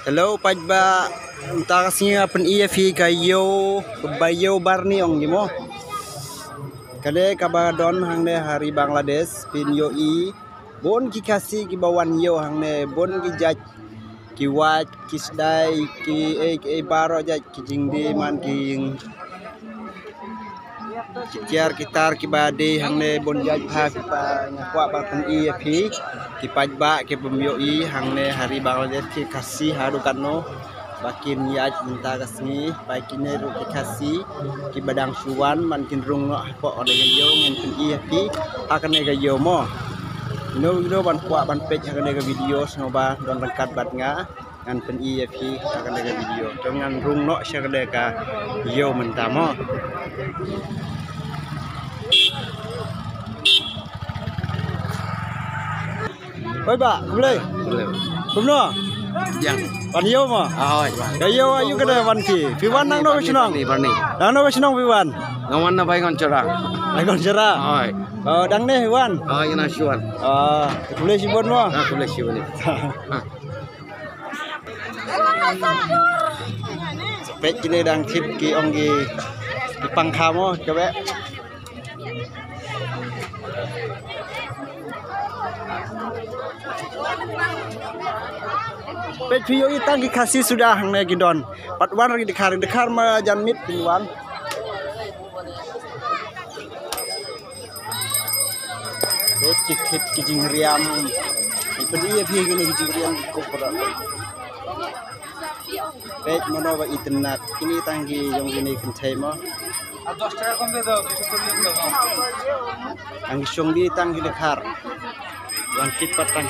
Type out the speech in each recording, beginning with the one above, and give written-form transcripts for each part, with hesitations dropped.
Hello pajba takasnya pen EFI kayo bayo barni ong gimo. Kade kabadon hangne hari Bangladesh pin yo I bon ki kasi ki bawan yo hangne bon ki jaj ki wat ki sdai ki baro jaj ki jingdi man ki kiar kitar ki bade hangne bon jaj ha ki pa ngakwa ba pen EFI ki pajba ki pemyo I hangne hari Bangladesh ki kasi haru kanno bakin yaj minta kasni bakine ru kasih ki badang suwan man kin rung no po ode yo ngen pen EFI akane ga yo mo no ban kwa ban page akane ga video snoba don lengkap bat nga ngan pen EFI akane ga video jangan rung no syakade ka yo mentamo oi ba boleh kumno Yang pan yo mo ahoy kayo ayu kada wan ki piwan nang no sinong Barni nang no sinong piwan ngawan na bay kon cerah ai kon jara ahoy dang ne piwan ina syuan boleh sibon mo boleh syuan pet kini dang tip ki ong ki pangkha mo coba pet video itang ki kasih sudah hang ne gidon patwan lagi dekar ma janmit pinwan pet kit ki jingriam pedi phi gini ki jingriam ko pora pet mono ba internet kini tanggi yang gini kentai mo 10 টাকা কম দিয়ে দাও কিছু করে দিও ang syong di tanggi dekar wan kit patang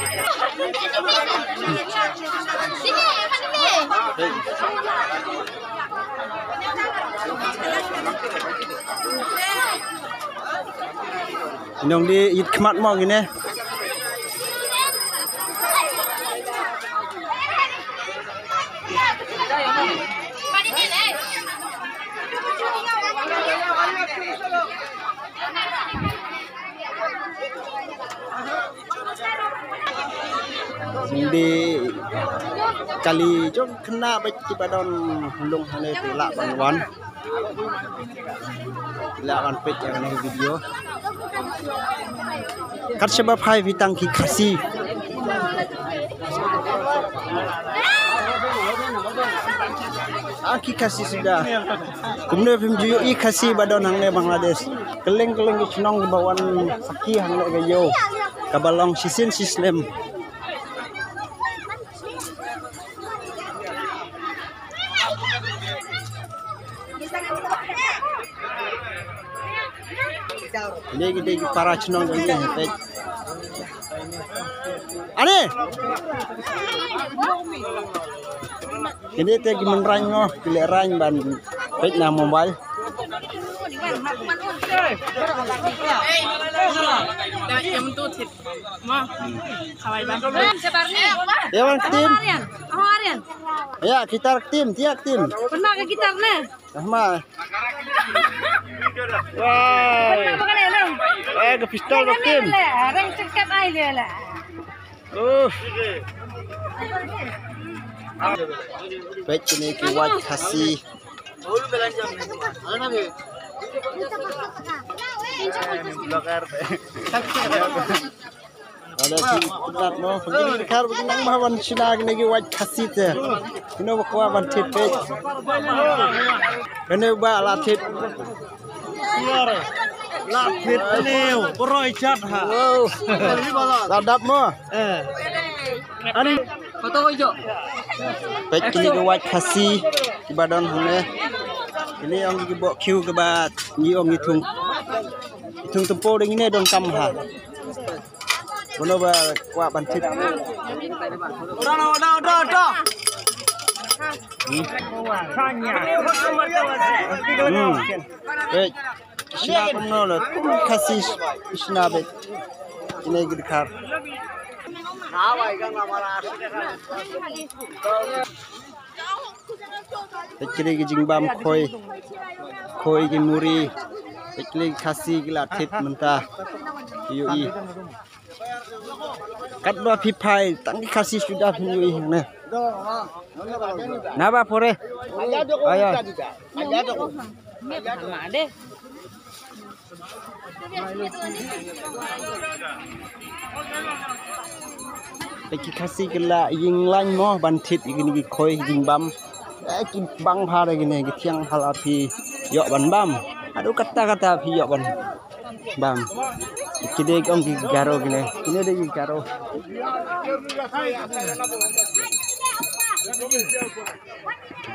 Inong di it kemat mo gini di kali jom kena baik di badan hulung hane tulak banwan lawan page yang ada video kat sebab hai vitang ki kasi aki kasi sudah kumne pemjuyo I kasi badan hangne Bangladesh keleng ki cunong di bawan saki hangne gayo kabalong sisin sistem Gede para cenong gini pet. Ane. Ini teh gimana rango, pilih rang ban pet na mobile. Dewan tim. Ya kita tim, tiap tim. Pernah ke gitar nih? Sama. Wah. Ke pistol ke tim. Reng cekat aja lah. Baik ini kiwat kasih. Ada tidak mau begini dekar begini mawan sinag negi waj kasih teh. Ini bakwa bantit pej. Ini ba latit. লাফিত নেও পরই চাট হা Ladap mo. আরে Kau tahu hijau? Pej kini ke waj kasih di badan hune. Ini orang gigi bok kiu ke bat. Ni orang hitung tempo dengan ini don kamha. Mana ba kuat bantit. udah Pej Isna kumno lo kasih isna bet. Ini dekar. Kecil jingbam koi ki muri kecil kasih gila tip mentah yui Kadwa pipai tang kasih sudah punyui nah. Napa pore? Ayo. Sama deh. Lagi kasih gila ying lain mo bantit gini koi ying bam. Ki bang phare gini tiang hal api yok ban bam. Aduh kata-kata api yok ban bam. Kide om ki garo gini. Ini ada ki garo.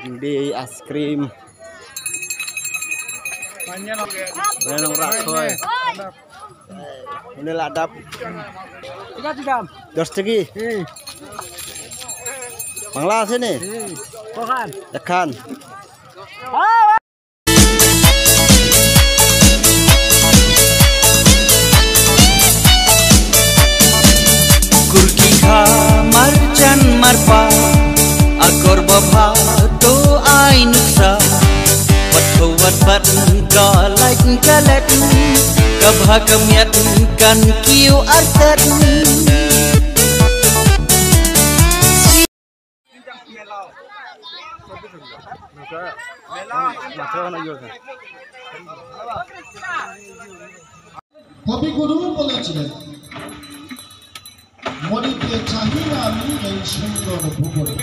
Jude es krim. Nang rakoi. Ini ladap. 2 segi. Bangla sini. Tekan. Kurki kha marchan marpa akor babha to ai nuksa wat bat ga like kalet kabha kamyat kan kiu artat কবিগুরু বলেছিলেন মরিতে চাহি না আমি এই সুন্দর ভূগোলে।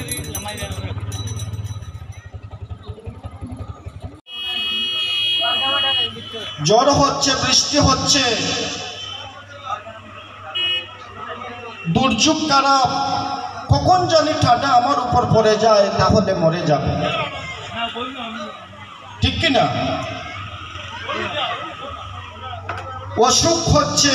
ঝড় হচ্ছে, বৃষ্টি হচ্ছে, দুর্যোগ খারাপ, কখন জানি ঠান্ডা আমার উপর পড়ে যায়, তাহলে মরে যাবে, ঠিক কিনা? অসুখ হচ্ছে,